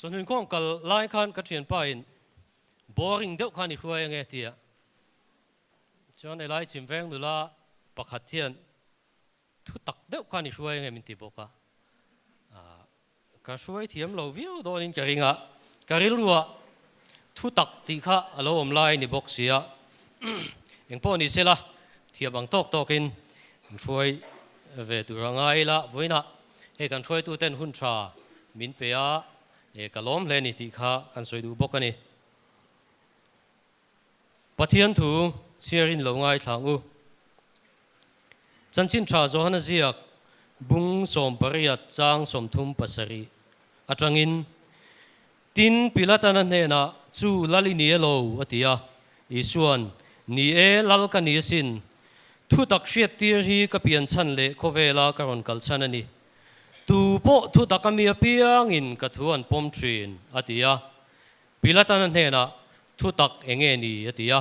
ส่วนหนึ่งของกัลไล่ขันกัดเทียนไปboring เด็กขันอีกช่วยยังไงทีอ่ะส่วนในไล่ชิมแฝงดูละปักขัดเทียนทุตักเด็กขันอีกช่วยยังไงมินติบอกอ่ะก็ช่วยเทียมเราวิวโดนจะริงอ่ะการิลรัวทุตักตีข้าเราอมไล่ในบอกเสียอย่างพวกนี้เสละเทียบบังตอกตอกินช่วยเวตุรังไงละไว้นะให้กันช่วยตัวเต้นหุ่นชามินเปียกล้อมเลนิติข้ากันช่วยดูบอกกันนี่ปะเทียนถูเชียรินหลงไงทางอูจันชินชาโจฮันเซียกบุงสมปริยัตจางสมทุมปัสรีอัตรังินตินพิลาตันเนนะจูลลินีเอโลอติยาอิส่วนนีเอลัลกันนีสินทุตักเชียตีรีกับเปียนชันเล่โคเวลาการอนกัลชันนี่ตูโปทุตักมีเปียงอินกัทวนปอมทรีนอติยาพิลาตันเนนะทุตักเองเงนีอติยา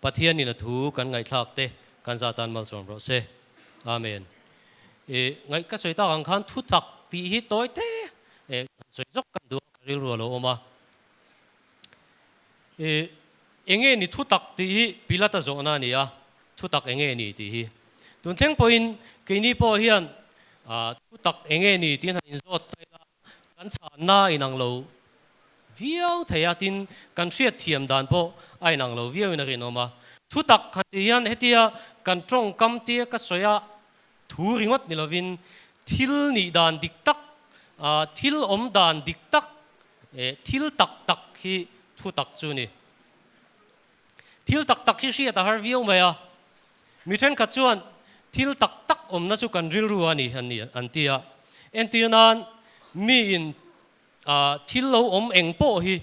ปะเทียนนี่นะถูกันไงทักเตกันซาตันมัลสอนโรเซอาเมนไงก็สวยตาอังคันทุตักตีฮิตโต้เตสวยจกกันดูกันรัวๆโลมาเองเงนี่ทุตักตีฮิพิลาตาโจนานี่อะทุตักเองเงนี่ตีฮิตุนเชงพอยน์กินีพอเฮียนทุตักเองเงนี่ที่นั่นอินโซตกันชาหน้าอินังโล viau thaya tin kan hriat thiam dan po ai nang lo viau in a rin oma thu tak khan ti hian hetia kan tong kam tia ka soya thu ringot ni lovin thil ni dan dik tak thil om dan dik tak thil tak tak hi thu tak chu ni thil tak tak hi hriat a har viau mai a mi then kha chuan thil tak tak om na chu kan ril ru ani an tia en tia nan mi in thil lo om eng po hi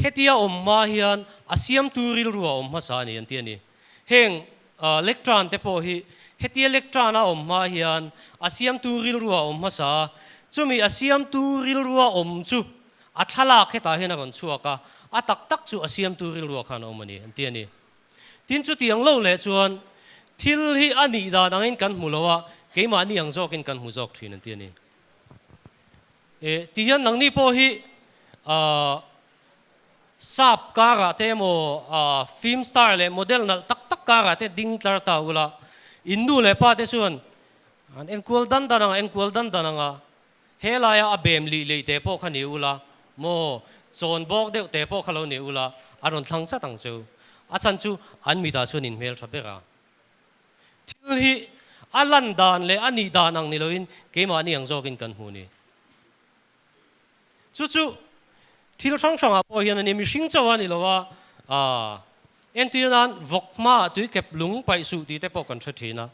hetia om ma hian asiam turil ru om ma sa ni an tia ni heng electron te po hi hetia electron a om ma hian asiam turil ru om ma sa chumi asiam turil ru om chu a thalak heta hena kon chuaka a tak tak chu asiam turil ru khan om ani an tia ni tin chu tiang lo le chuan thil hi ani da dangin kan hmulowa keima ni ang zokin kan hu zok thin an tia ni ti hian nang ni po hi sap kara te mo film star le model na tak tak kara te ding tlar ta ula innu le pa te chuan an enkul dan dananga helaya abem li le te po khani ula mo chon bok deuh te po khalo ni ula aron thlang cha tang chu a chan chu an mi da chuan in mel thapera thil hi alan dan le ani dan ang ni loin keima ni ang zokin kan hu ni chu thil thang thang a po hian ani mi hring chawa ni lowa en ti nan vok ma tui kep lung pai su ti te po kan thra thina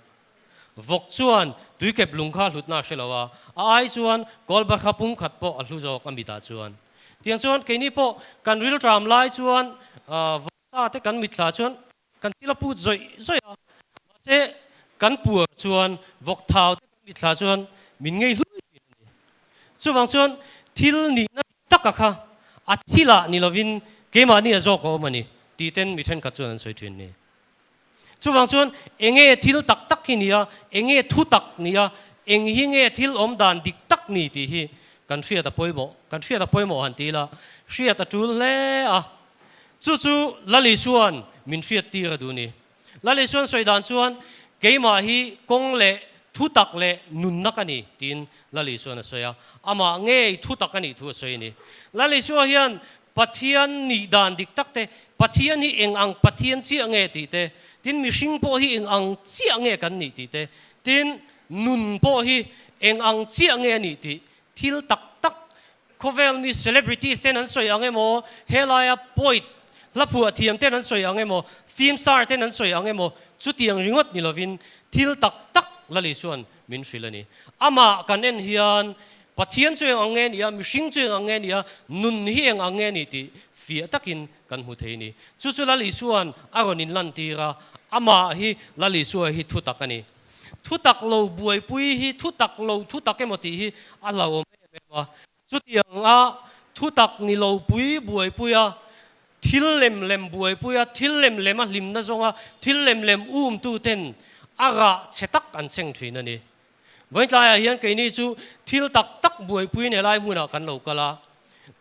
vok chuan tui kep lung kha hlut na hrelowa ai chuan kolba khapung khat po a hlu jok ami ta chuan tiang chuan ke ni po kan ril tram lai chuan vok sa te kan mit thla chuan kan tila pu zoi zoi a che kan pur chuan vok thau te kan mit thla chuan min ngei hlui chu wang chuan thil ni na taka kha a thila ni lovin keima ni a zok o mani ti ten mi then kha chuan an soi thin ni chu wang chuan enge thil tak tak hi nia enge thu tak nia eng hi nge thil om dan dik tak ni ti hi kan hria ta poimo han ti la hria ta tul le a chu lali chuan min hriat ti ra du ni lali chuan soi dan chuan keima hi kong le thu tak le nun nakani tin lali chuan a soya ama nge thu tak ani thu soi ni lali chu hian pathian ni dan dik tak te pathian hi eng ang pathian chi ange ti te tin mi hring po hi eng ang chi ange kan ni ti te tin nun po hi eng ang chi ange ni ti thil tak tak kovel mi celebrities ten an soi ange mo helaya poit lapu athiam ten an soi ange mo film star ten an soi ange mo chu tiang ringot ni lovin thil tak tak lali chuan min hrilani ama kan en hian pathian chu eng ange ni mi hring chu eng ange ni nun hi eng ange ni ti fia takin kan hu thei ni chu lali chuan aron in lan tira ama hi lali chu hi thu tak ani thu tak lo buai pui hi thu tak emoti hi ala om wa chu tiang a thu tak ni lo pui buai pui a thil lem buai pui a thil lem a lim na zonga thil lem tu ten ara chetak an seng thin ani voi tlai hian ke ni chu thil tak tak buai pui ne lai huna kan lo kala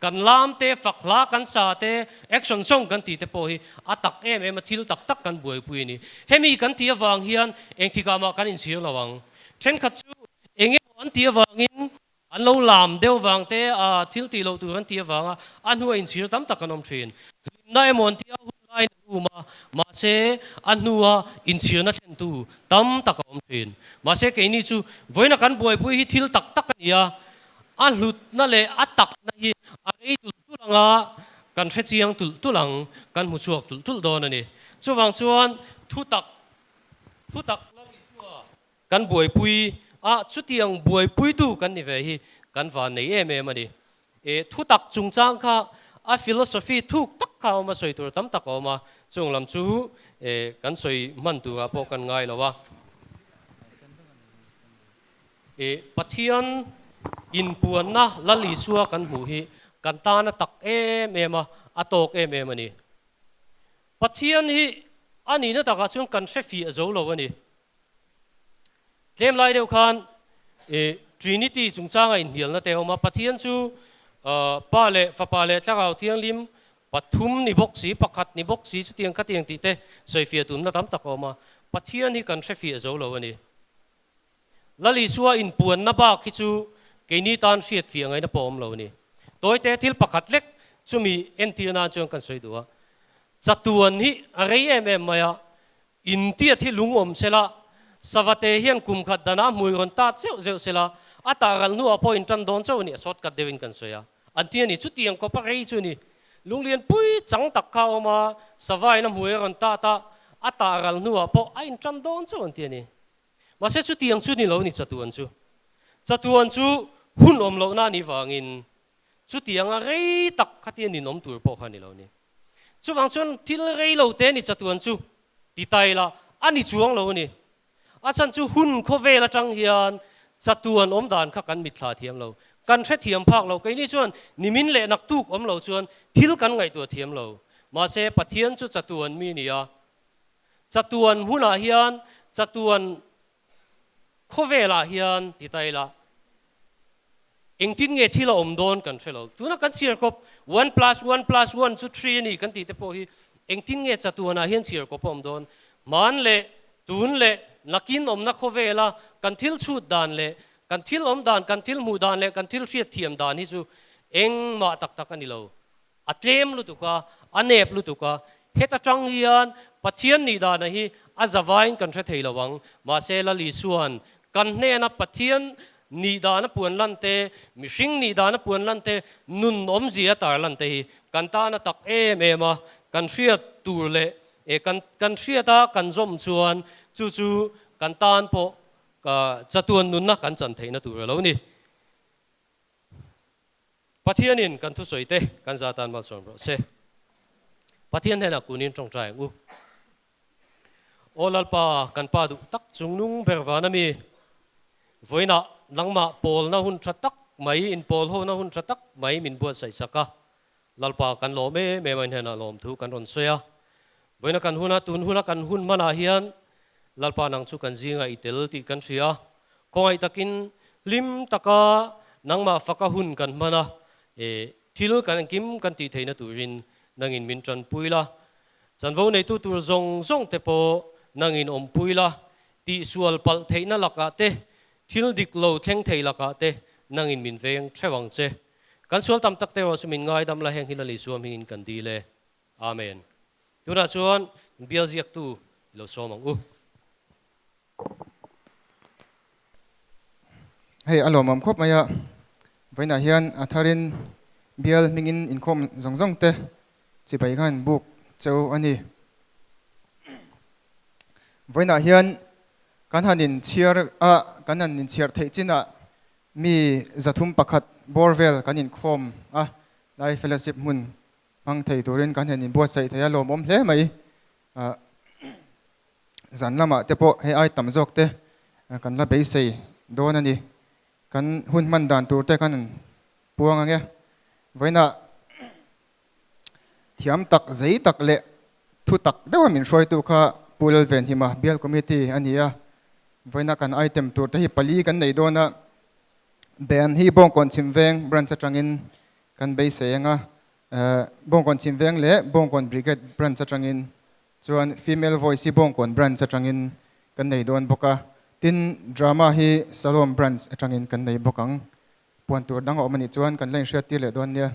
kan lam te fakla kan sa te action song kan ti te po hi atak em thil tak tak kan buai pui ni hemi kan ti awang hian eng thika ma kan in sir lawang then khat chu enge an ti awangin an lo lam deu wang te thil ti lo tu kan ti awanga an hu in sir tam tak kanom thin na emon ti hu lai ma se an huwa in sir na then tu tam tak om thin ma se ke ni chu voina kan buai pui hi thil tak tak ania an lut na le atak na hi ai tul langa kan hre chiang tul lang kan hu chuak tul don ani chuwang chuan thu tak lang isua kan buai pui chu tiang buai pui tu kan ni ve hi kan van nei em ani thu tak chung chang kha a philosophy thuk tak kha ma soi tur tam tak oma chung lam chu kan soi man tu a po kan ngai lawa pathian in puan na lali suwa kan hu hi kan ta na tak em atok em ani pathian hi ani na taka chung kan hre fi zo lo ani tlem lai deuh khan trinity chung changa in hial na te homa pathian chu pa le fa pa le tlakau thiang lim pathum ni bok si pakhat ni bok si chu tiang khatiang ti te soi fi tum na tam tak oma pathian hi kan hre fi zo lo ani lali suwa in puan na ba khi chu ke ni tan fiat fi ngai na pom lo ni toy te thil pakhat lek chu mi enti na chuan kan soi duwa chatuan hi arei em maya intia thi lungom sela savate hian kum khat dana mui ron ta cheu zeu sela ataral nu apo in tan don chau ni sot kat devin kan soya antia ni chu tiang ko pa rei chu ni lunglian pui chang tak kha oma savai na mui ron ta ta ataral nu apo a in tan don chau antia ni ma se chu tiang chu ni lo ni chatuan chu hun om lo na ni wangin chu tiang a rei tak khatian ni nom tur po khani lo ni chu wang chun til rei lo te ni chatuan chu ti tai la ani chuang lo ni a chan chu hun kho ve la tang hian chatuan om dan kha kan mit thla thiam lo kan the thiam phak lo kai ni chuan nimin le nak tuk om lo chuan thil kan ngai tu thiam lo ma se pathian chu chatuan mi ni a chatuan huna hian chatuan kho ve la hian ti tai la engtin nge thila om don kan thelo tuna kan sir kop 1 + 1 + 1 chu 3 ni kan ti te po hi engtin nge chatuana hian sir kop om don man le tun le nakin om na kho ve la kan thil chut dan le kan thil om dan kan thil mu dan le kan thil hriat thiam dan hi chu eng ma tak tak ani lo atlem lu tu ka anep lu tu ka heta tang hian pathian ni dan hi azawain kan thre thei lawang ma se la li suan kan hne na pathian ni dana puan lante mishing ni dana puan lante nun om zia tar lante kan ta na tak ma kan hriat tur le kan hriata kan zom chuan chu kan tan po ka chatuan nun na kan chan theina tur lo ni pathianin kan thu soite kan zatan mal som ro se pathian hena kunin tong trai u olalpa kan pa du tak chungnung berwana mi voina langma pol na hun thatak mai in pol ho na hun thatak mai min buat sai saka lalpa kan lo me man hena lom thu kan ron soya voina kan huna tun huna kan hun mana hian lalpa nang chu kan zinga itel ti kan thria kongai takin lim taka nangma faka hun kan mana thil kan kim kan ti theina turin nangin min tran puila chanvo nei tu tur zong te po nangin om puila ti sual pal theina laka te thil dik lo theng thei laka te nangin min veng thewang che kan sual tam tak te ro sumin ngai dam la heng hilali suam hingin kan di le amen tuna chuan bial ziak tu lo somang u hei alomam khop maya voina hian atharin bial mingin inkhom zong te chi bai khan buk cheu ani voina hian kan hanin chiar thei china mi zathum pakhat borvel kanin khom lai fellowship mun mang thei turin kan hanin buat sai thaya lom om hle mai zan lama te po he ai tam jok te kan la bei sei don ani kan hun man dan tur te kan puang ange voina thiam tak zei tak le thu tak dewa min roi tu kha pulal ven hima bial committee ania voina kan item tur te hi pali kan nei dona ben hi bong kon chimveng branch atangin kan bei senga bong kon chimveng le bong kon brigade branch atangin chuan female voice hi bong kon branch atangin kan nei don boka tin drama hi salom branch atangin kan nei bokang puan tur dang omani chuan kan lain hriat ti le don nia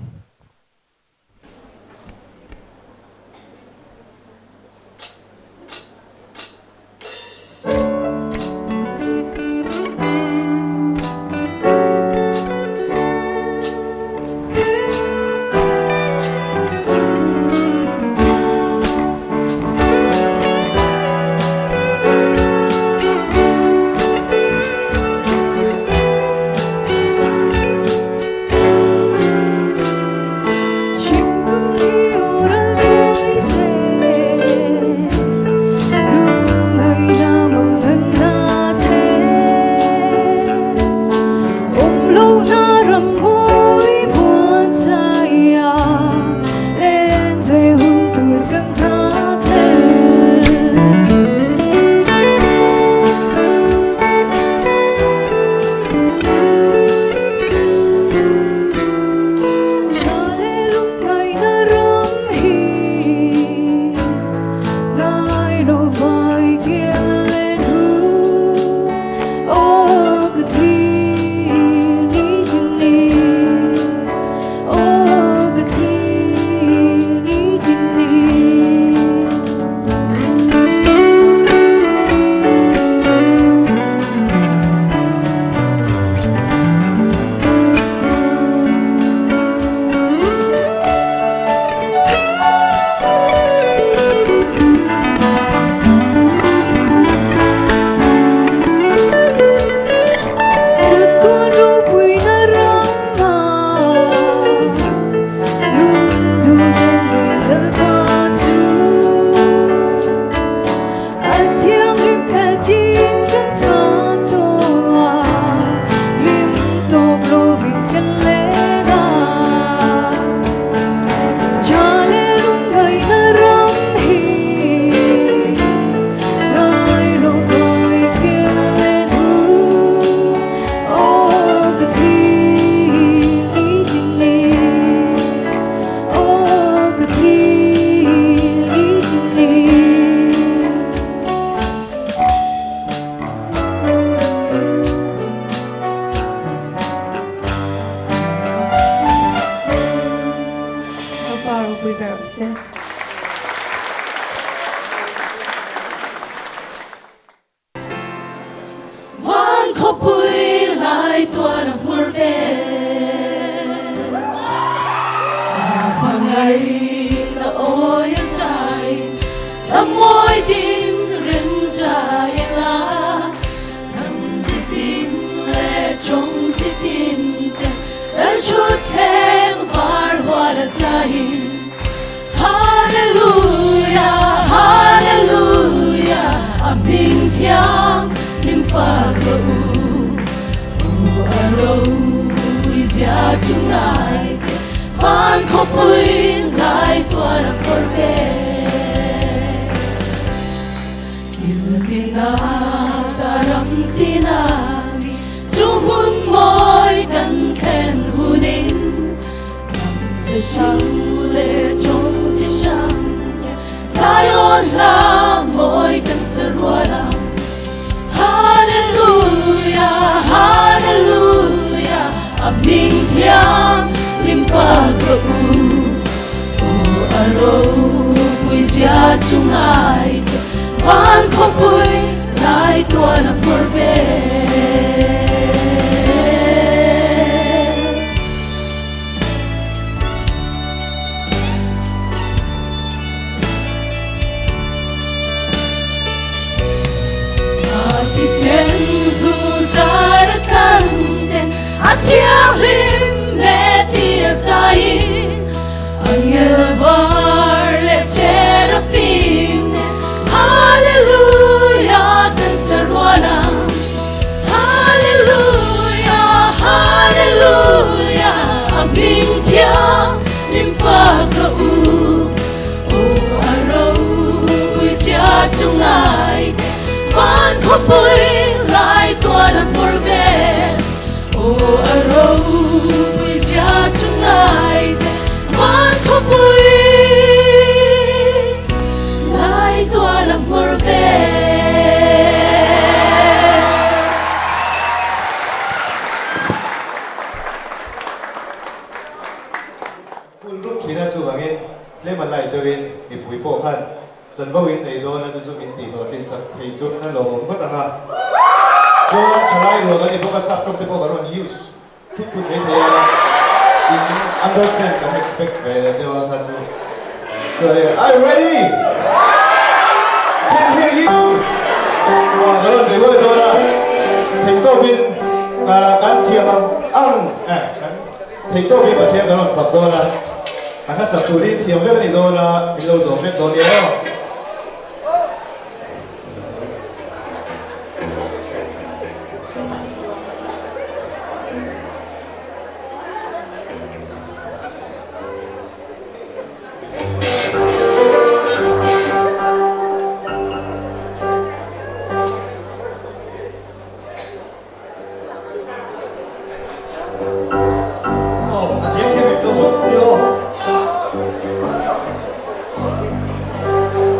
vui vẻ sẽ van khóc bụi lại tua nắng mưa về mà ngày là ôi dài là môi tin rừng dài là thằng chỉ tin lệ trong chỉ tin tên đã chút thêm var hoa là dài Hallelujah Hallelujah Amin thiang nim pha ro o aro izia chungai van khóc bụi lại tua nắng mưa về tina taram tina mi chumun moi kan khen hunin se shang le trong se shang Zion la moi kan serwala Hallelujah Hallelujah Aming thiang lim pha gro o aro puisia chungai van khóc bụi lại tua nắng mưa về Atisen huzar kanten atialim metia zain angel var le serafim Hallelujah kan serwala Hallelujah Hallelujah Aming thiang lim pha gro o aro puisia chungai van khóc bụi lại tua nắng mưa về o aro puisia chungai van khóc bụi lại tua nắng mưa về kun rup thina chu angin lema lai doin mi pui po khan chan vo in nei do na chu min ti ho chin sak thei chu na lo mong ta nga so chalai lo ani boka sap chok te bo garon use thik thik nei the in understand and expect ve dewa kha chu so are you ready can hear you wa garon de bo do na thei to bin ka kan thiam ang kan thei to bin ba thiam garon phak do na anh sắp tụi đi thiam với cái này đó là mình lâu rồi biết đó đi không? Hãy subscribe cho kênh Ghiền Mì Gõ để không bỏ lỡ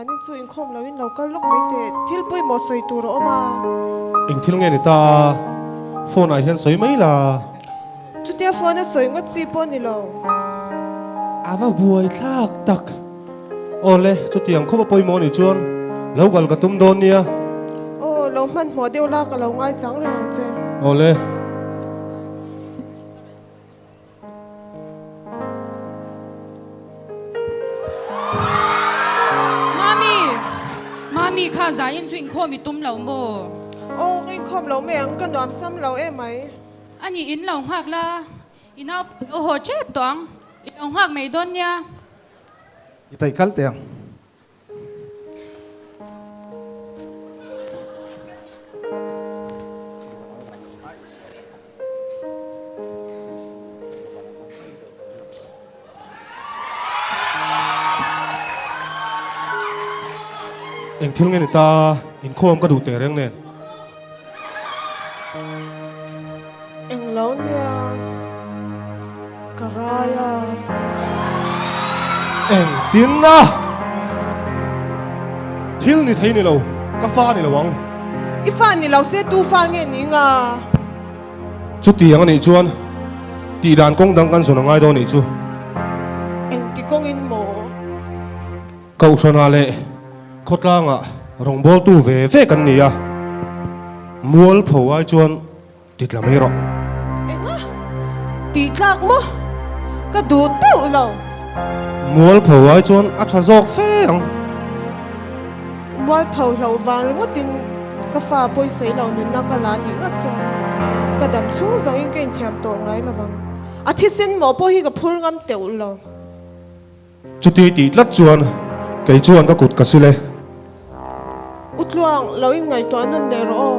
mà nên chú in không lâu in lâu cái lúc mấy thế thiếu bôi một sợi tù rồi mà anh thiếu nghe người ta phone ai hiện sấy mấy là chú tia phone nó sợi ngất gì bôi này lâu à và buổi thác tắc ole chú tiếng không bôi món này chuan lâu gần cả tum đôn nia ô lâu man mỏ đeo la cái lâu ngay trắng rồi làm gì ole Mami khá giá yên chuyện khô bị tum lâu mồ ô cái không lâu mẹ ăn cái nón xăm lâu em ấy anh ý in lâu hoặc là in áo ô hồ chép toang in lâu hoặc mấy đôn nha Itai kal tiang. anh thiếu nghe người ta in khom có đủ tiền riêng nên anh lâu nha caraya anh tiến na thiếu ni thấy ni lâu cà phê ni lâu ang ifan ni lâu sẽ tu phan nghe ní ngà chú tiếng anh ấy chuan tỷ đàn công đăng căn số nó ngay đâu này chú anh tí công in mỏ cậu số nào lệ khốt lang à rong bol tu về căn này à mual phô ai chuan tịt làm gì rồi anh á tí lạc mỏ cái đủ tiêu lâu mual phô ai chuan à cha dọc phê ang mua thầu lâu vàng ngất tin cái pha bôi sấy lâu nên nó cái lá ní ngất cho cái đầm chung giống như cái thèm tổ ngay là vàng à thiết sinh mỏ bôi hi cái phun ngâm tiêu lâu chú tịt lát chuan cái chuan có cụt cả xí lệ út loang lâu in ngày toán nên nè rồi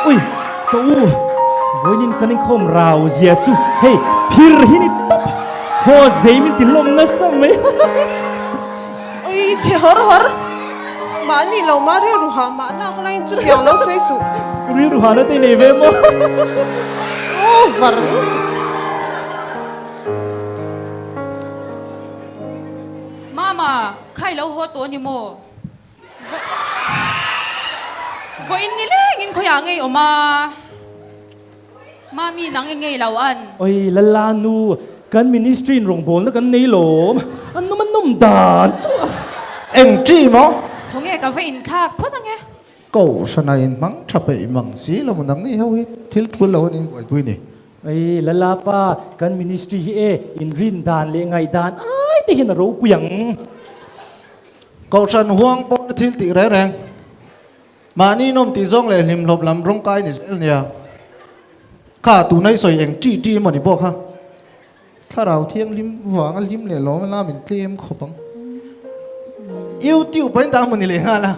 ui cậu với những cái không rào dìa chú hey phir hini top ho dây mình tìm lom nó xong mấy ôi chị hở mà ni lâu mà riêng ruha mà na cái này chút tiếng lâu xây su riêng ruha nó tên này về mà ô vợ Mama khai lâu hồ tổ như mồ vậy in nile in khoya ngay oma Mami nang ngay lâu ăn ôi la la nu kan ministry rong bol nó kan nei lom anh nó nôm đàn anh tri mo không nghe cà phê in khác phớt nghe cậu sau này mắng chập ấy mắng xí là một nắng đi hao hết thiếu thốn lâu nên gọi tôi nè ôi la la pa kan ministry e in rin đàn lệ ngày đàn ai thì hiện là râu quyang cậu sân hoang bỏ thiếu tị rẻ ràng mà ni nôm tị zong lệ lim lộp làm rong cai nè nha cả tụ này soi anh tri mà đi bỏ ha thà rào thiêng lim vàng lim lệ ló mà mình kem khổ bằng yêu tiêu bên ta mình lệ ha là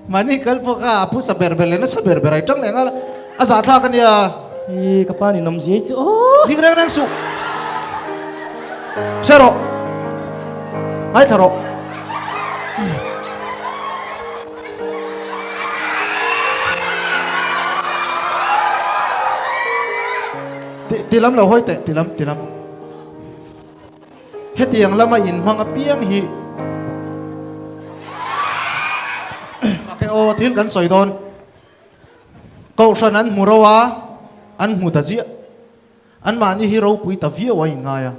mà ni cái bỏ cả phụ sa bèr bèr lệ nó sa bèr bèr ai trăng lệ ngala à giả tha cái nha ê các bạn nằm gì chứ đi cái đang su sao rồi ai thà rồi ti lam lo hoi te ti lam hết tiếng lama in mang apiang hi cái ô thiênกันsoi don câu san an murawa an mutazia an mani hero pui ta via wa ingaya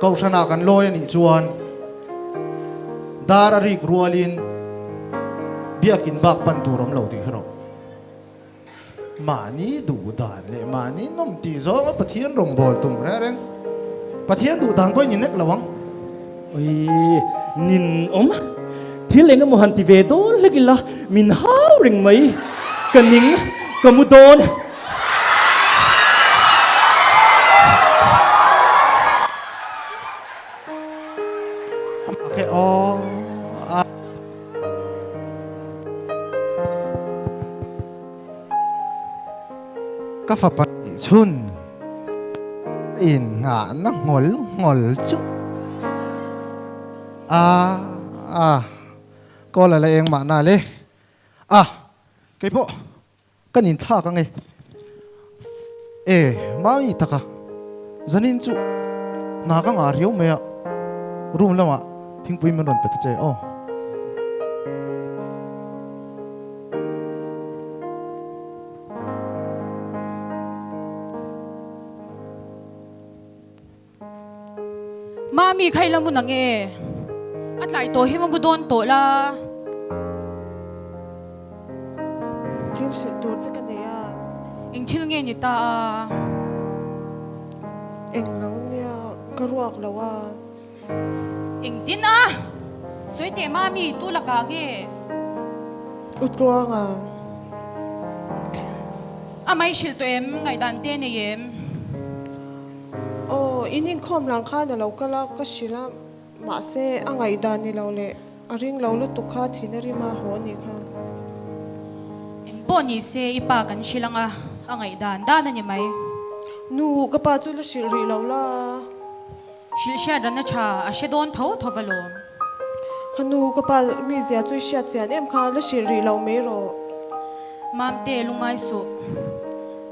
câu san kan loy ni chuan dararik rualin biakin bak pan turam lo ti hero mani du dan le mani nom ti zo ma pathian rong bol tum ra reng pathian du dan ko ni nek lawang ôi nhìn ốm thiếu lên nó một hành thì về đó lấy cái là mình háo rình mấy kaning kamudon okay oh ka fa pa chun in nga na ngol ngol chu có là em mà nà lê cái bộ cái nhìn thà cái nghe má mi ta cả dân in chú na cái ngà riêu mẹ room lắm ạ thinh bùi mình đòn bật chơi Mami kailan mo nang at lai to hima mo doon to la Thiên sự tốt cho cái này à. ing thil nge ni ta Em lâu nha, cái ruột lâu à. ing din soi te mami tu la ka nge Út ruột à. amai shil to em ngai dan te ne em Inin khom lang kha na lâu cái la cái shila mà sẽ anh ấy đàn ni lâu lệ. Aring lâu lúc tu kha thì nari ma ho ni kha. in bo ni se ipa kan shilanga angai dan dan na ni mai Nu cái ba chú là shil ri lâu la. shil sha dan na cha a she don tho thovalom Khanu cái ba mi zia chú shia chian em kha là shil ri lâu mấy rồi. mam te lungai su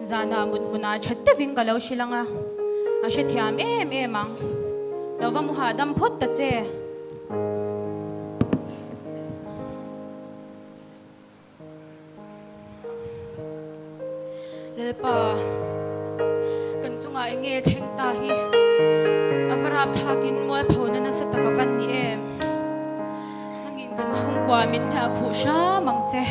zana muna chatte ving ka lo shilanga a she thiam em ang lova mu ha dam phot ta che lepa kan chunga enge theng ta hi avarap thakin mol phona na sa takavan ni em nangin kan chung kwa min ha khu sha mang che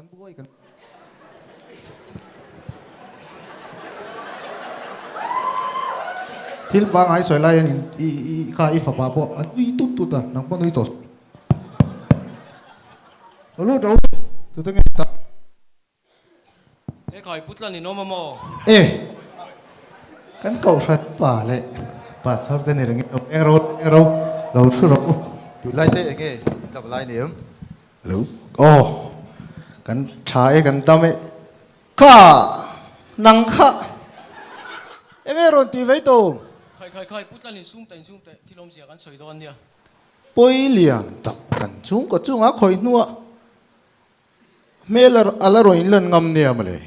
kan buai kan thil bang ai soi lai in kha i fa ba bo ui tu da nang bon ui to lu đâu tu tu nghe ta cái khỏi bút là nó mà mò kan kau sat pa le pa sor te ne reng eng ro lo thu ro tu lai te enge đập lai niệm lo kan tha kan tam kha nang kha enge ron ti vei to khỏi bút là sung tệ thì lom gì cái sợi đòn nha poi lian tak kan chung ko chung a khoi nuwa melar ala ro in len ngam ne amale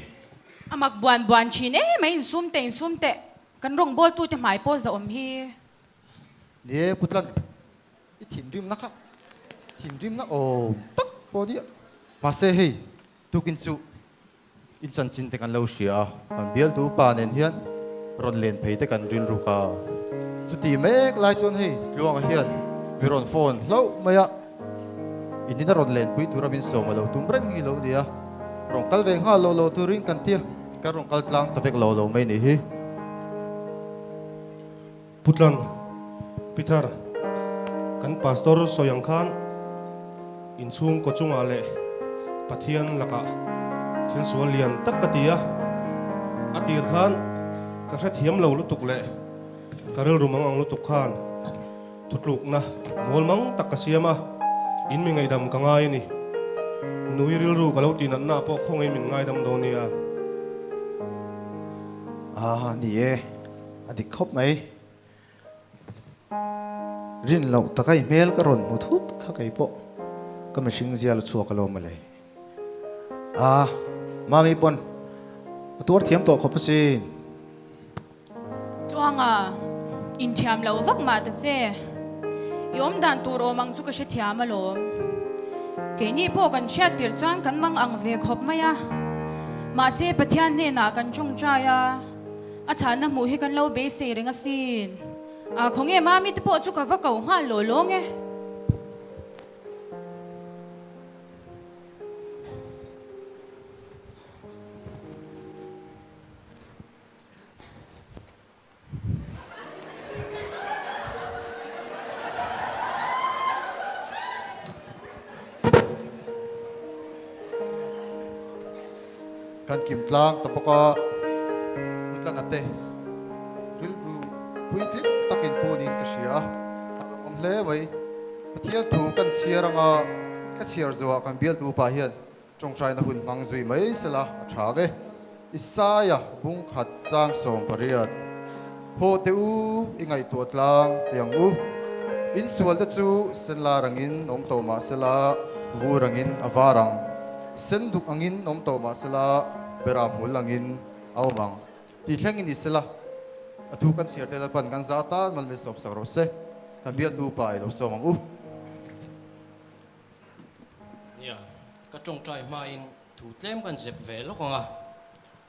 amak buan chine mai sum te kan rong bol tu te mai po za om hi nie putlan i thin rim na o tak po dia pa se hei tu kin chu in san chin te kan lo sia an bial tu pa nen hian ron len phei te kan rin ru ka chu ti mek lai chon hei luang hian mi ron phone lo maya in ron len pui tu ramin so ma lo tum reng hi lo dia rong kal veng ha lo tu ring kan tia ka rong kal tlang ta vek lo mai ni hi Putlan, Peter, kan pastor Soyang Khan, insung ko chung ale, pathian laka, thil sualian tak katia, atir Khan, ka thiam lo lutuk le, karel rumang ang lutuk Khan, tutluk na, mol mang tak kasiama, in mi ngai dam kangai ni, nuôi ril ru kalau tin na po không ai mình ngay đam đó nia nè đi khóc mấy rin lâu ta cái mail cái ron một chút khác cái bộ cái mình sinh ra là chua cái lô mà lấy mami pon tuột thiam to khóc xin chuang in thiam lâu vắc mà ta che yom dan tu ro mang chu ka she thiam a lo ke ni po kan chat tir chuan kan mang ang ve khop maya ma se pathian ne na kan chung cha ya a chan na mu hi kan lo be se renga sin khonge mami te po chu ka va kau nga lo lo nge kan kim tlang tapaka mutlan ate ril ru puitlik takin punin kasia om hle wai pathian thu kan siaranga ka siar zuwa kan bial tu pa hian trong trai na hun mang zui mai sela thage isaya bung khat chang som pariat ho te u ingai tu tlang tiang u in sual te chu senla rangin om to ma sela vu rangin awarang senduk angin om to ma sela bera mulangin awang ti thlengin isela athu kan siar tel pan kan zata mal me sop sakro se kan bial tu pa lo so mang u ya ka trong trai mai in thu tlem kan zep ve lo konga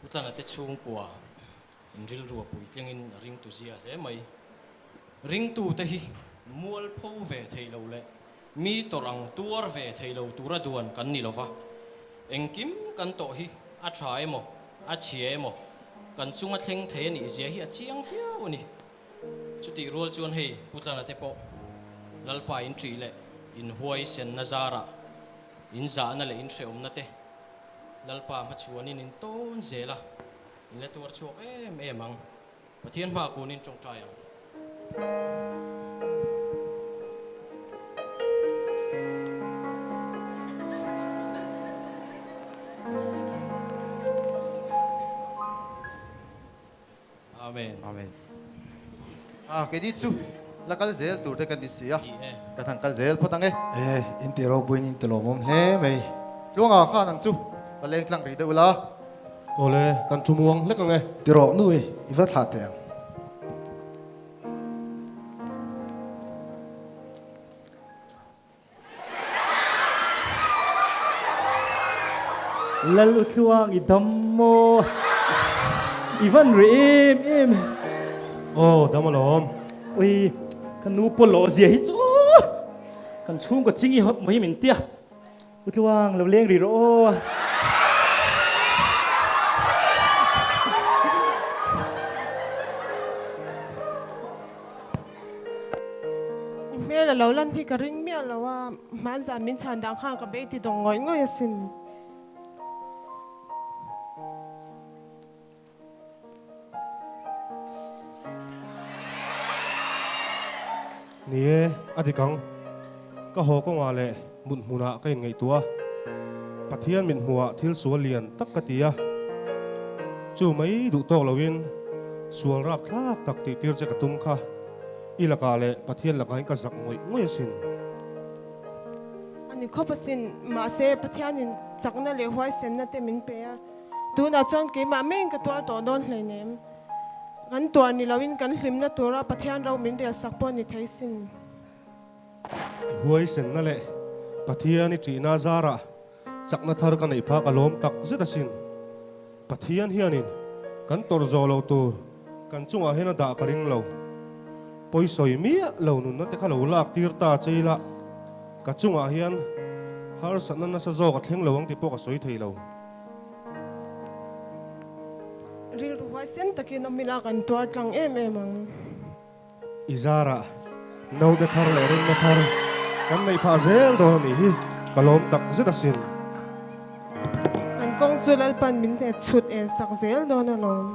utlan ate chung kwa ril ru pui tlengin ring tu zia le mai ring tu te hi mual pho ve thei lo le mi torang tuar ve thei lo tura duan kan ni lova engkim kan to hi a thai mo a chie mo kan chunga thleng the ni zia hi a chiang hiao ni chuti rol chuan hei putlan ate po lalpa in tri le in huai sen nazara in za na le in hreom na te lalpa ma chuanin in ton zela in le tur chuak em ang pathian ma kunin trong trai ang amen amen cái đi chu là cái zel tu te kan đi sia cái thằng cái zel photang in ti ro buin in ti lo mom hle mai luang kha nang chu ka leng tlang ri de ula ole kan chumuang lek nge ti ro nuôi iwa tha te lalu chuang i dammo Ivan re em đam alom ui kan nu po lo zia hi chu kan chung ko chingi hop mai min tia utluang lo leng ri ro me la lo lan thi ka ring me la wa man za min chan dang kha ka be ti dong ngoi ngoi sin nia adikang ka ho ko nga le mun huna ka in ngai tua pathian min huwa thil sual lian tak ka tia chu mai du tok lawin sual rap thak tak ti tir che ka tum kha ilaka le pathian lakai ka zak ngoi ngoi sin ani khopasin ma se pathianin chakna le huai sen na te min pe a tu na chon ke ma men ka twar to don hle nem kan twar ni lawin kan hlim na tura pathian ro min re sakpo ni thaisin huai sen na le pathian ni tina zara chakna thar ka nei pha ka lom tak zeta sin pathian hianin kan tor zo lo tur kan chunga hena da ka ring lo poi soi mi lo nun na te kha lo lak tir ta cheila ka chunga hian har san na sa zo ka thleng lawang ti po ka soi thei lo ril huai sen takin omila kan twar tlang em ang izara no de thar le ring na thar kan nei pha zel do ni hi ka lom tak zeta sin kan kong zulal pan min te chut en sak zel don alom